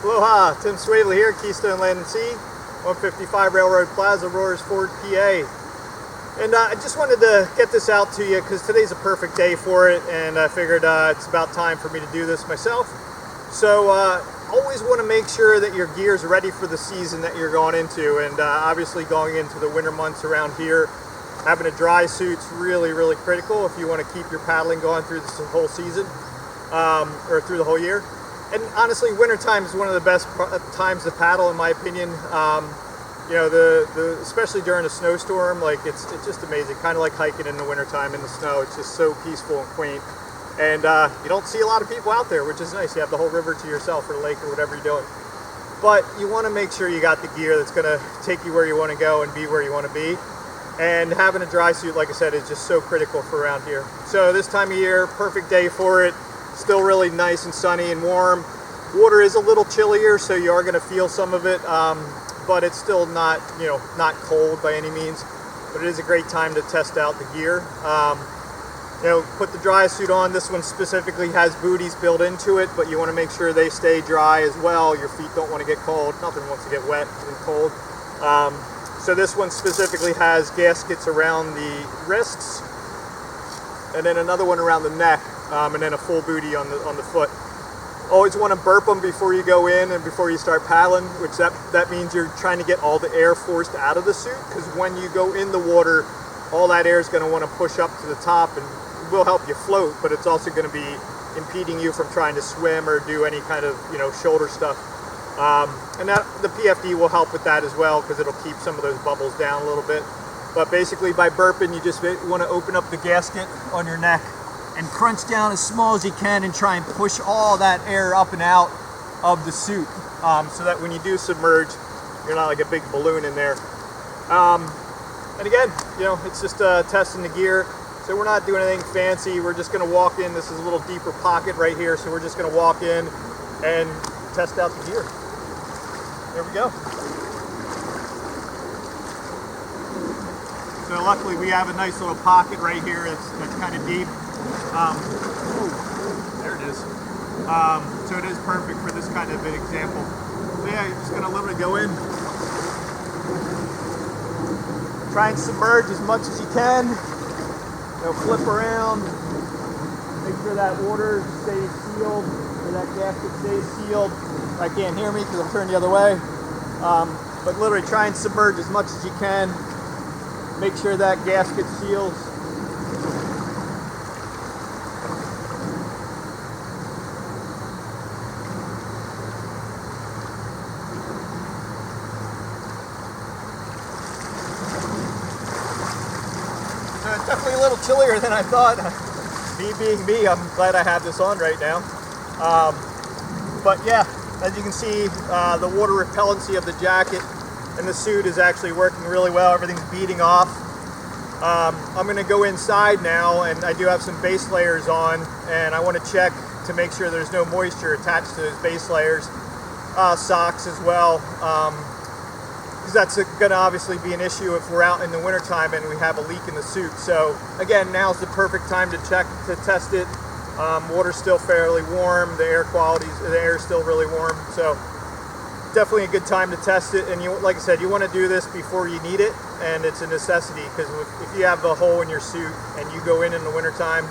Aloha, Tim Swadley here, Keystone Land and Sea, 155 Railroad Plaza, Royersford, PA. And I just wanted to get this out to you because today's a perfect day for it, and I figured it's about time for me to do this myself. So always want to make sure that your gear's ready for the season that you're going into, and obviously going into the winter months around here, having a dry suit's really, really critical if you want to keep your paddling going through this whole season, or through the whole year. And honestly, wintertime is one of the best times to paddle, in my opinion. You know, especially during a snowstorm, like it's just amazing. Kind of like hiking in the wintertime in the snow. It's just so peaceful and quaint. And you don't see a lot of people out there, which is nice. You have the whole river to yourself, or lake, or whatever you're doing. But you want to make sure you got the gear that's going to take you where you want to go and be where you want to be. And having a dry suit, like I said, is just so critical for around here. So this time of year, perfect day for it. Still really nice and sunny and warm. Water is a little chillier, so you are going to feel some of it, but it's still not, not cold by any means. But it is a great time to test out the gear. Put the dry suit on. This one specifically has booties built into it, but you want to make sure they stay dry as well. Your feet don't want to get cold. Nothing wants to get wet and cold. So this one specifically has gaskets around the wrists, and then another one around the neck, and then a full booty on the foot. Always want to burp them before you go in and before you start paddling, which that means you're trying to get all the air forced out of the suit, because when you go in the water, all that air is going to want to push up to the top and will help you float, but it's also going to be impeding you from trying to swim or do any kind of shoulder stuff. And that the PFD will help with that as well, because it'll keep some of those bubbles down a little bit. But basically, by burping, you just want to open up the gasket on your neck and crunch down as small as you can and try and push all that air up and out of the suit, so that when you do submerge, you're not like a big balloon in there. And again, it's just testing the gear. So we're not doing anything fancy. We're just going to walk in. This is a little deeper pocket right here, so we're just going to walk in and test out the gear. There we go. So luckily we have a nice little pocket right here that's kind of deep. There it is. So it is perfect for this kind of an example. So yeah, you're just going to literally go in. Try and submerge as much as you can. Flip around. Make sure that water stays sealed, or that gasket stays sealed. I can't hear me because I'm turned the other way. But literally try and submerge as much as you can. Make sure that gasket seals. So it's definitely a little chillier than I thought. Me being me, I'm glad I have this on right now. But yeah, as you can see, the water repellency of the jacket and the suit is actually working really well. Everything's beading off. I'm going to go inside now, and I do have some base layers on, and I want to check to make sure there's no moisture attached to those base layers. Socks as well, because that's going to obviously be an issue if we're out in the wintertime and we have a leak in the suit. So again, now's the perfect time to test it. Water's still fairly warm, the air is still really warm, so definitely a good time to test it. And like I said, you want to do this before you need it, and it's a necessity, because if you have a hole in your suit and you go in the wintertime,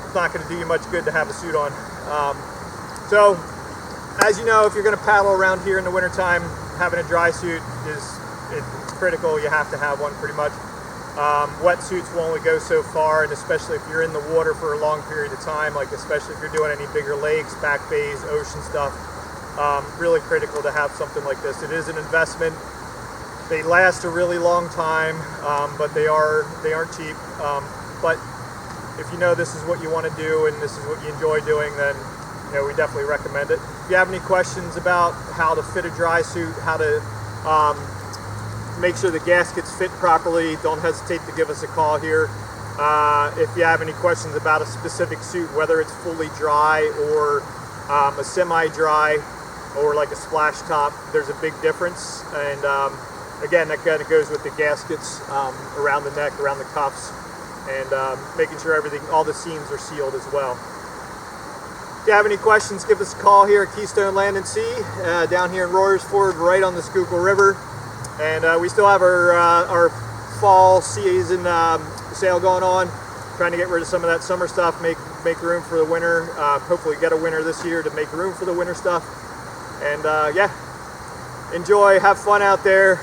it's not going to do you much good to have a suit on. So as you know, if you're going to paddle around here in the wintertime, having a dry suit is critical. You have to have one pretty much. Wetsuits will only go so far, and especially if you're in the water for a long period of time, like especially if you're doing any bigger lakes, back bays, ocean stuff, really critical to have something like this. It is an investment. They last a really long time, but they aren't cheap. But if you know this is what you want to do and this is what you enjoy doing, then we definitely recommend it. If you have any questions about how to fit a dry suit, how to make sure the gaskets fit properly, don't hesitate to give us a call here. If you have any questions about a specific suit, whether it's fully dry or a semi-dry or like a splash top, there's a big difference. And again, that kind of goes with the gaskets around the neck, around the cuffs, and making sure all the seams are sealed as well. If you have any questions, give us a call here at Keystone Land and Sea, down here in Royersford, right on the Schuylkill River. And we still have our fall season sale going on, trying to get rid of some of that summer stuff, make room for the winter. Hopefully get a winter this year to make room for the winter stuff. And yeah, enjoy, have fun out there.